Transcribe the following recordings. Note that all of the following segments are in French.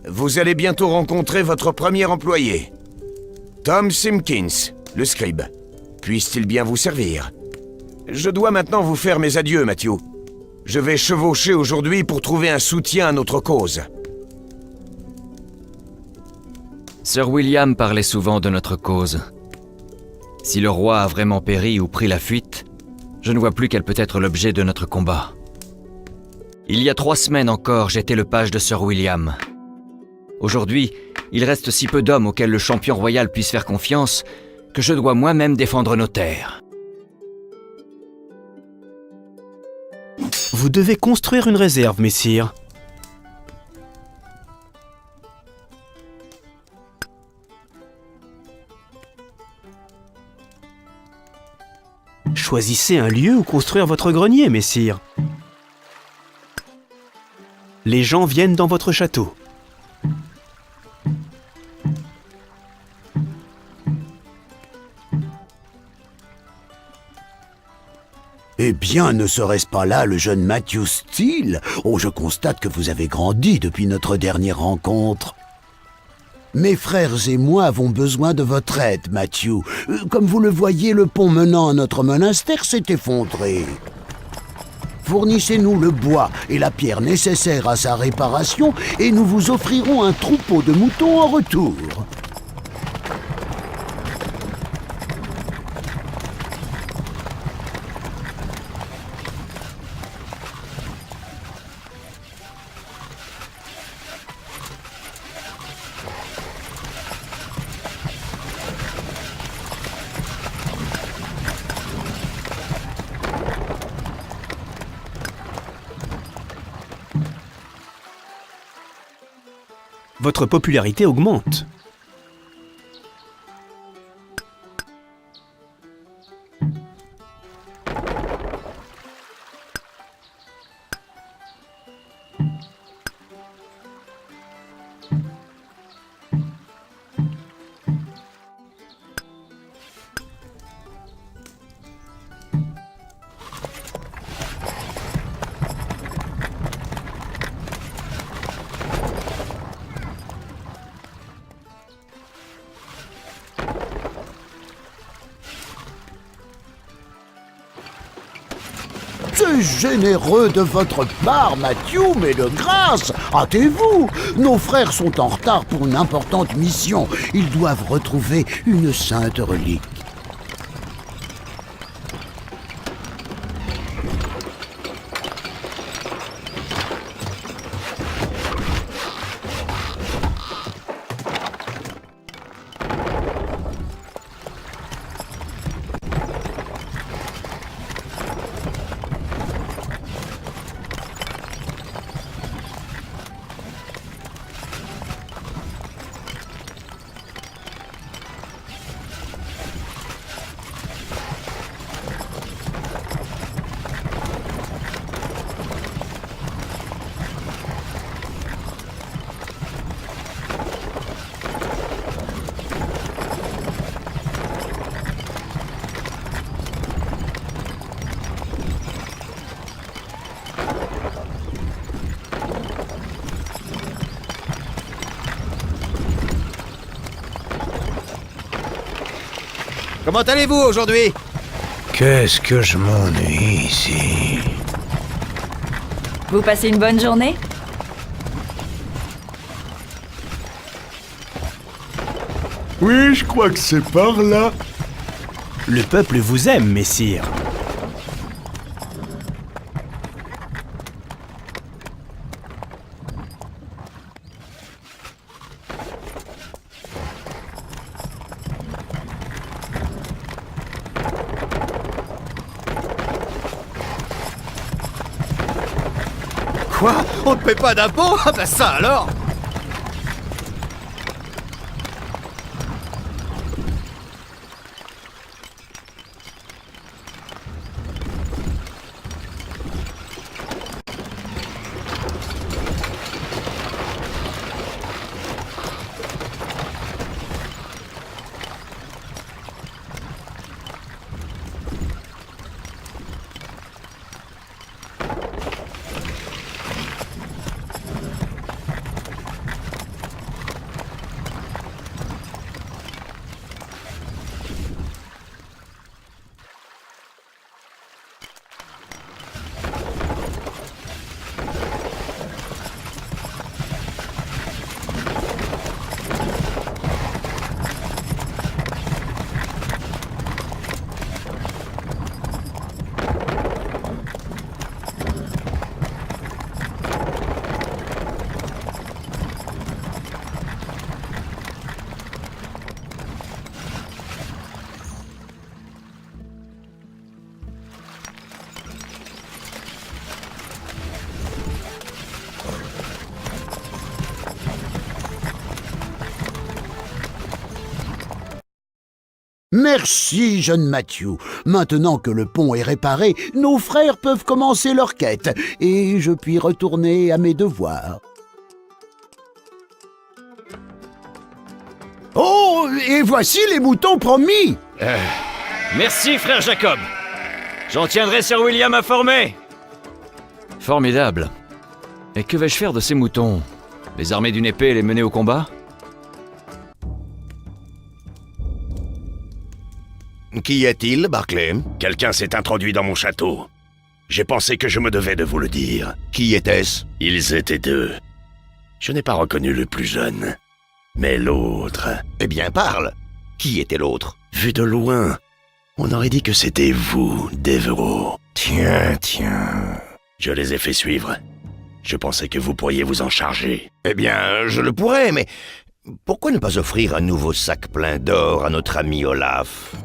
Vous allez bientôt rencontrer votre premier employé. Tom Simpkins, le scribe. Puisse-t-il bien vous servir? Je dois maintenant vous faire mes adieux, Matthew. Je vais chevaucher aujourd'hui pour trouver un soutien à notre cause. Sir William parlait souvent de notre cause. Si le roi a vraiment péri ou pris la fuite, je ne vois plus quel peut être l'objet de notre combat. Il y a 3 semaines encore, j'étais le page de Sir William. Aujourd'hui, il reste si peu d'hommes auxquels le champion royal puisse faire confiance que je dois moi-même défendre nos terres. Vous devez construire une réserve, messire. Choisissez un lieu où construire votre grenier, messire. Les gens viennent dans votre château. Eh bien, ne serait-ce pas là le jeune Matthew Steele? Oh, je constate que vous avez grandi depuis notre dernière rencontre. Mes frères et moi avons besoin de votre aide, Matthew. Comme vous le voyez, le pont menant à notre monastère s'est effondré. Fournissez-nous le bois et la pierre nécessaires à sa réparation et nous vous offrirons un troupeau de moutons en retour. Votre popularité augmente. C'est généreux de votre part, Matthew, mais de grâce, hâtez-vous. Nos frères sont en retard pour une importante mission. Ils doivent retrouver une sainte relique. Comment allez-vous aujourd'hui? Qu'est-ce que je m'ennuie ici. Vous passez une bonne journée? Oui, je crois que c'est par là. Le peuple vous aime, messire. Quoi? On ne paie pas d'impôts? Ah bah ça alors! Merci, jeune Matthew. Maintenant que le pont est réparé, nos frères peuvent commencer leur quête, et je puis retourner à mes devoirs. Oh, et voici les moutons promis! Merci, frère Jacob. J'en tiendrai Sir William informé. Formidable. Et que vais-je faire de ces moutons? Les armer d'une épée et les mener au combat? Qui est-il, Barclay? Quelqu'un s'est introduit dans mon château. J'ai pensé que je me devais de vous le dire. Qui était-ce? Ils étaient deux. Je n'ai pas reconnu le plus jeune. Mais l'autre... Eh bien, parle. Qui était l'autre? Vu de loin, on aurait dit que c'était vous, Devereux. Tiens. Je les ai fait suivre. Je pensais que vous pourriez vous en charger. Eh bien, je le pourrais, mais... Pourquoi ne pas offrir un nouveau sac plein d'or à notre ami Olaf?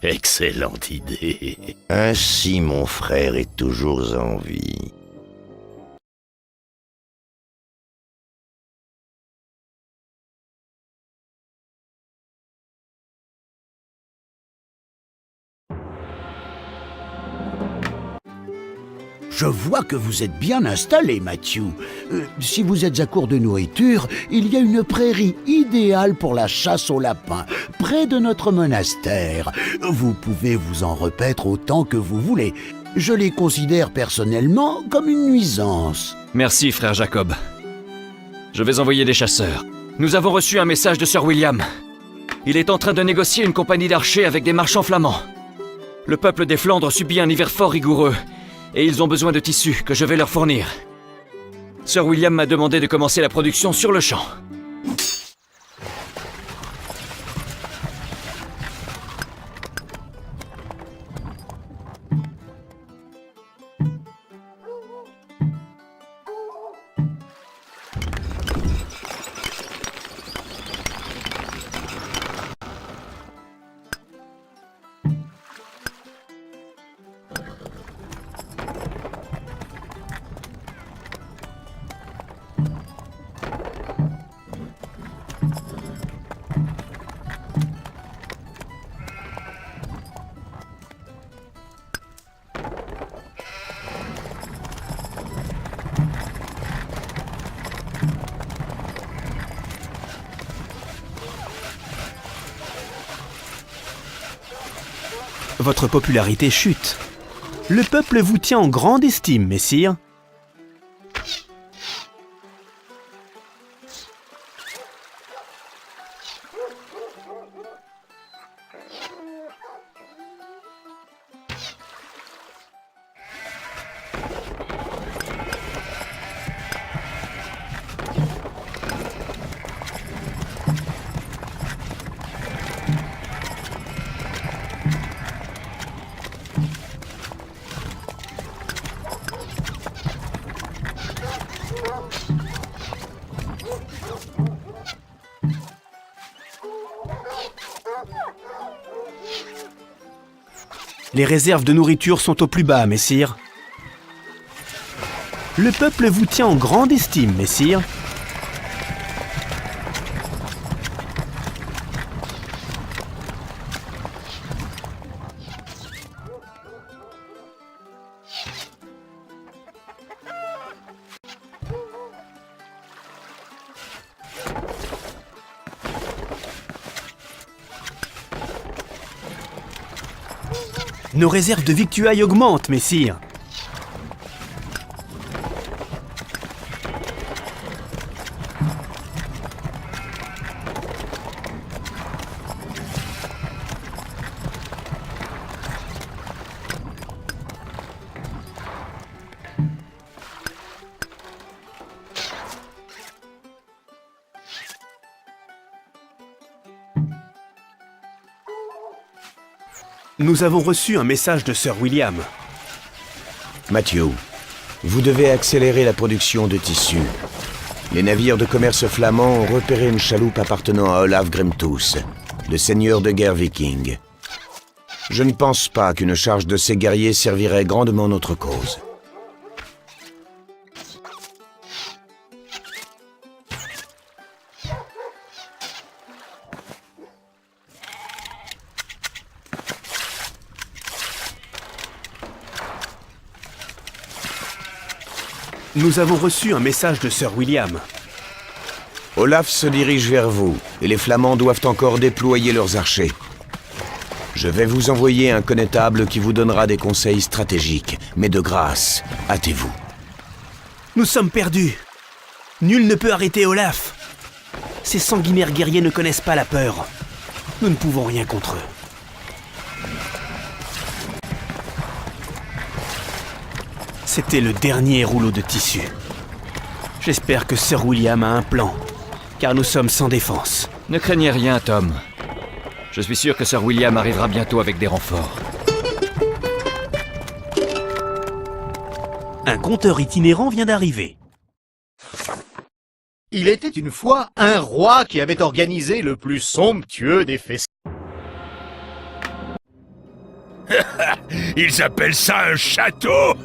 Excellente idée. Ainsi, mon frère est toujours en vie. Je vois que vous êtes bien installé, Matthew. Si vous êtes à court de nourriture, il y a une prairie idéale pour la chasse aux lapins, près de notre monastère. Vous pouvez vous en repaître autant que vous voulez. Je les considère personnellement comme une nuisance. Merci, frère Jacob. Je vais envoyer des chasseurs. Nous avons reçu un message de Sir William. Il est en train de négocier une compagnie d'archers avec des marchands flamands. Le peuple des Flandres subit un hiver fort rigoureux, et ils ont besoin de tissus que je vais leur fournir. Sir William m'a demandé de commencer la production sur le champ. Votre popularité chute. Le peuple vous tient en grande estime, messire. Les réserves de nourriture sont au plus bas, messire. Le peuple vous tient en grande estime, messire. Nos réserves de victuailles augmentent, messire. Nous avons reçu un message de Sir William. Matthew, vous devez accélérer la production de tissus. Les navires de commerce flamands ont repéré une chaloupe appartenant à Olaf Grimtooth, le seigneur de guerre viking. Je ne pense pas qu'une charge de ces guerriers servirait grandement notre cause. Nous avons reçu un message de Sir William. Olaf se dirige vers vous, et les Flamands doivent encore déployer leurs archers. Je vais vous envoyer un connétable qui vous donnera des conseils stratégiques, mais de grâce, hâtez-vous. Nous sommes perdus. Nul ne peut arrêter Olaf. Ces sanguinaires guerriers ne connaissent pas la peur. Nous ne pouvons rien contre eux. C'était le dernier rouleau de tissu. J'espère que Sir William a un plan, car nous sommes sans défense. Ne craignez rien, Tom. Je suis sûr que Sir William arrivera bientôt avec des renforts. Un conteur itinérant vient d'arriver. Il était une fois un roi qui avait organisé le plus somptueux des festins. Ils appellent ça un château.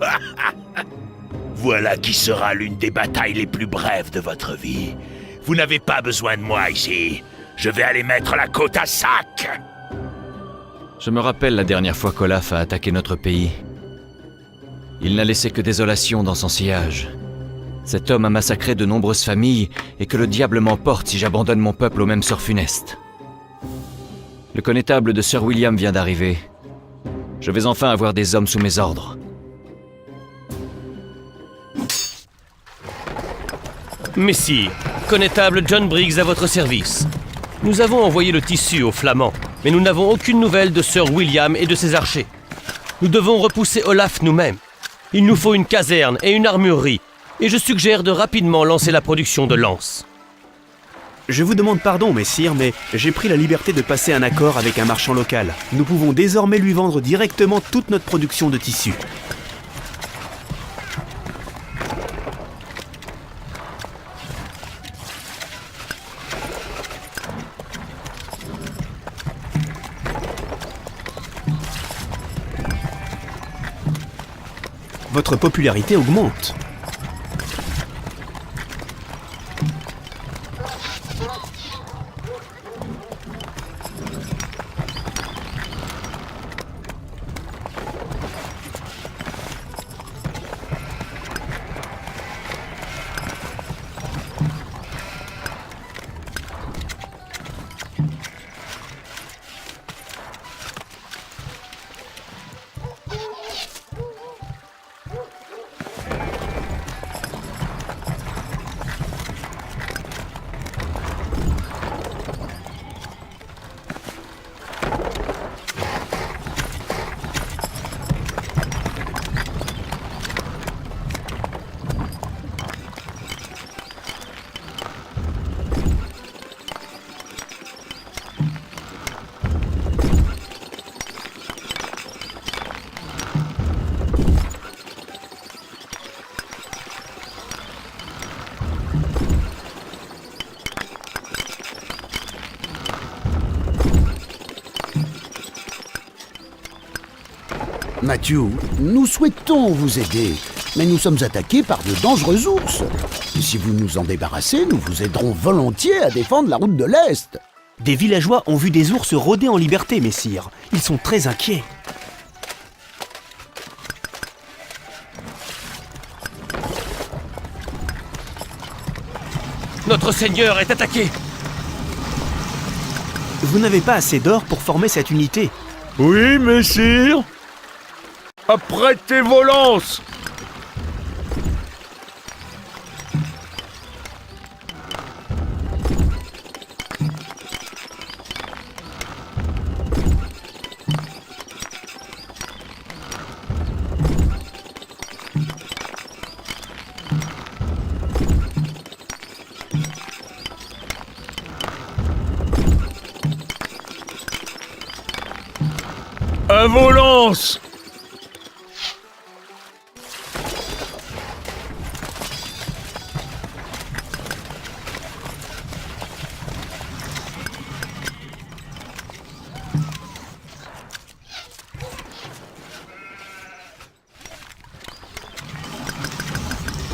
Voilà qui sera l'une des batailles les plus brèves de votre vie. Vous n'avez pas besoin de moi ici. Je vais aller mettre la côte à sac. Je me rappelle la dernière fois qu'Olaf a attaqué notre pays. Il n'a laissé que désolation dans son sillage. Cet homme a massacré de nombreuses familles, et que le diable m'emporte si j'abandonne mon peuple au même sort funeste. Le connétable de Sir William vient d'arriver. Je vais enfin avoir des hommes sous mes ordres. Messire, connétable John Briggs à votre service. Nous avons envoyé le tissu aux Flamands, mais nous n'avons aucune nouvelle de Sir William et de ses archers. Nous devons repousser Olaf nous-mêmes. Il nous faut une caserne et une armurerie, et je suggère de rapidement lancer la production de lances. Je vous demande pardon, messire, mais j'ai pris la liberté de passer un accord avec un marchand local. Nous pouvons désormais lui vendre directement toute notre production de tissus. Votre popularité augmente. Matthew, nous souhaitons vous aider, mais nous sommes attaqués par de dangereux ours. Si vous nous en débarrassez, nous vous aiderons volontiers à défendre la route de l'Est. Des villageois ont vu des ours rôder en liberté, messire. Ils sont très inquiets. Notre seigneur est attaqué! Vous n'avez pas assez d'or pour former cette unité. Oui, messire. Apprêtez vos lances. À vos lances.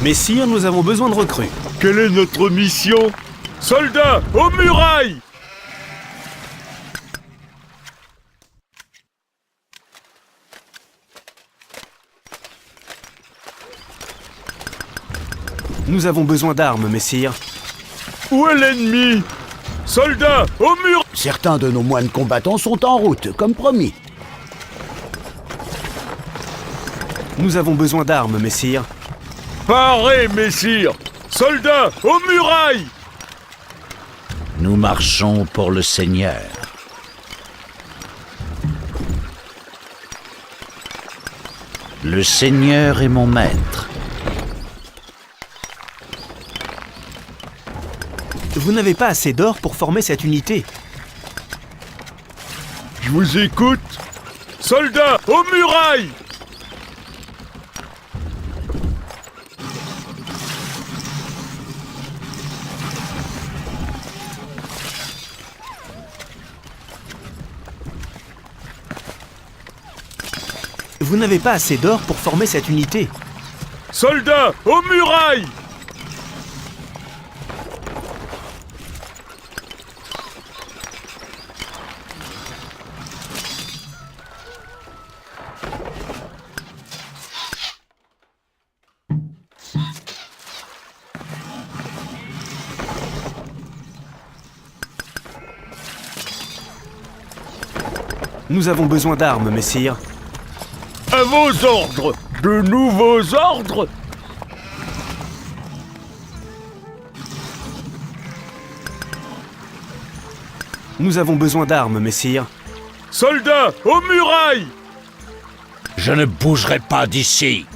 Messire, nous avons besoin de recrues. Quelle est notre mission? Soldats, aux murailles! Nous avons besoin d'armes, messire. Où est l'ennemi? Soldats, au mur! Certains de nos moines combattants sont en route, comme promis. Nous avons besoin d'armes, messire. Parez, messire! Soldats, aux murailles! Nous marchons pour le Seigneur. Le Seigneur est mon maître. Vous n'avez pas assez d'or pour former cette unité. Je vous écoute. Soldats, aux murailles! Vous n'avez pas assez d'or pour former cette unité. Soldats, aux murailles! Nous avons besoin d'armes, messire. À vos ordres! De nouveaux ordres! Nous avons besoin d'armes, messire. Soldats, aux murailles! Je ne bougerai pas d'ici.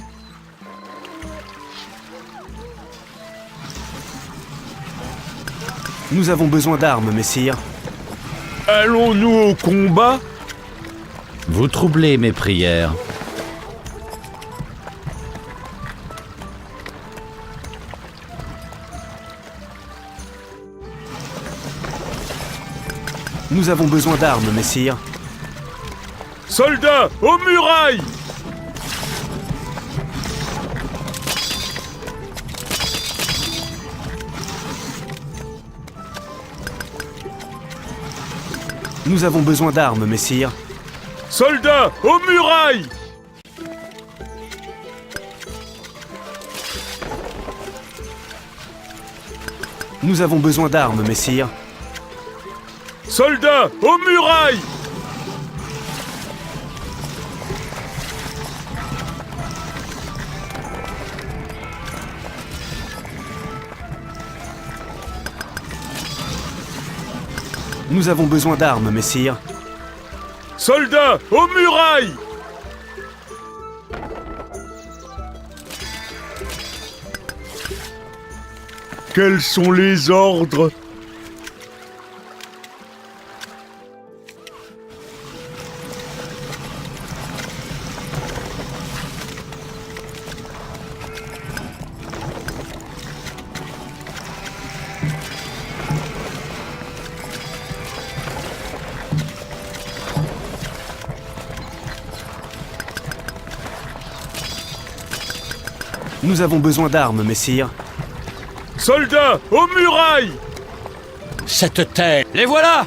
Nous avons besoin d'armes, messire. Allons-nous au combat? Vous troublez mes prières. Nous avons besoin d'armes, messire. Soldats, aux murailles! Nous avons besoin d'armes, messire. Soldats, aux murailles! Nous avons besoin d'armes, messire. Soldats, aux murailles! Nous avons besoin d'armes, messire. Soldats, aux murailles! Quels sont les ordres? Nous avons besoin d'armes, messire. Soldats, aux murailles! Cette terre. Les voilà!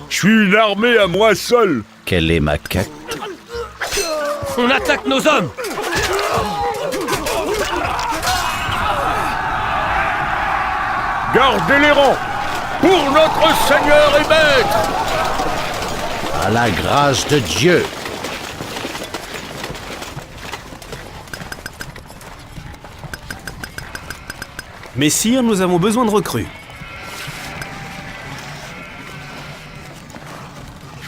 Je suis une armée à moi seul! Quelle est ma quête? On attaque nos hommes! Gardez les rangs! Pour notre Seigneur et Maître! À la grâce de Dieu. Messire, nous avons besoin de recrues.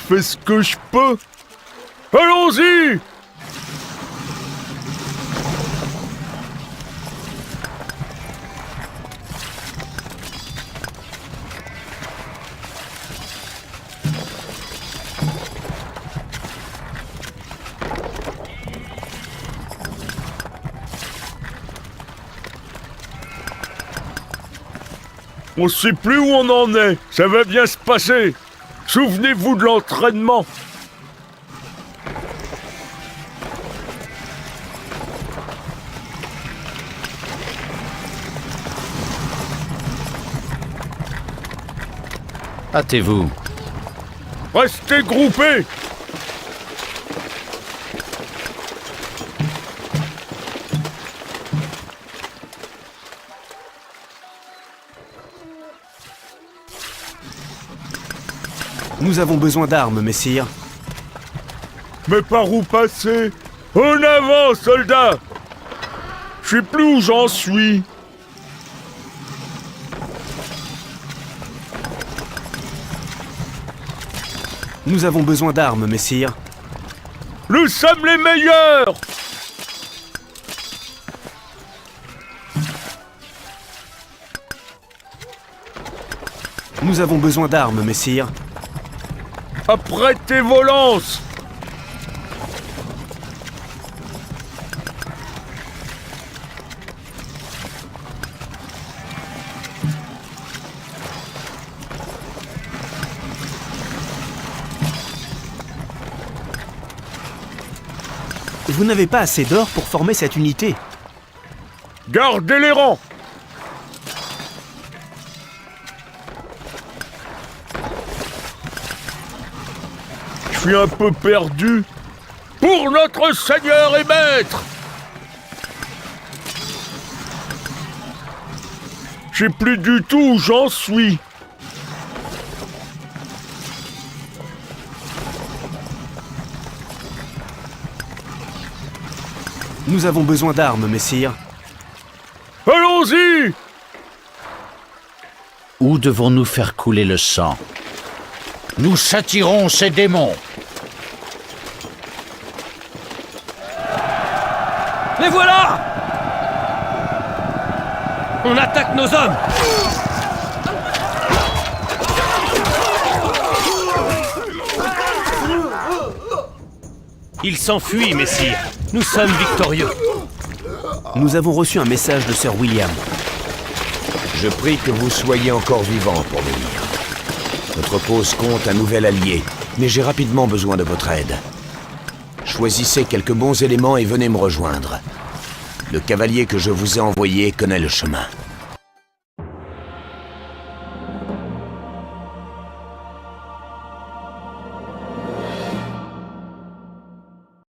Je fais ce que je peux! Allons-y! On sait plus où on en est. Ça va bien se passer. Souvenez-vous de l'entraînement. Hâtez-vous. Restez groupés. Nous avons besoin d'armes, messire. Mais par où passer? En avant, soldats! Je sais plus où j'en suis. Nous avons besoin d'armes, messire. Nous sommes les meilleurs! Nous avons besoin d'armes, messire. Apprêtez vos lances! Vous n'avez pas assez d'or pour former cette unité. Gardez les rangs! Je suis un peu perdu. Pour notre Seigneur et Maître! Je sais plus du tout où j'en suis. Nous avons besoin d'armes, messire. Allons-y! Où devons-nous faire couler le sang? Nous châtirons ces démons. Les voilà! On attaque nos hommes! Ils s'enfuient, messire. Nous sommes victorieux. Nous avons reçu un message de Sir William. Je prie que vous soyez encore vivant pour venir. Notre cause compte un nouvel allié, mais j'ai rapidement besoin de votre aide. Choisissez quelques bons éléments et venez me rejoindre. Le cavalier que je vous ai envoyé connaît le chemin.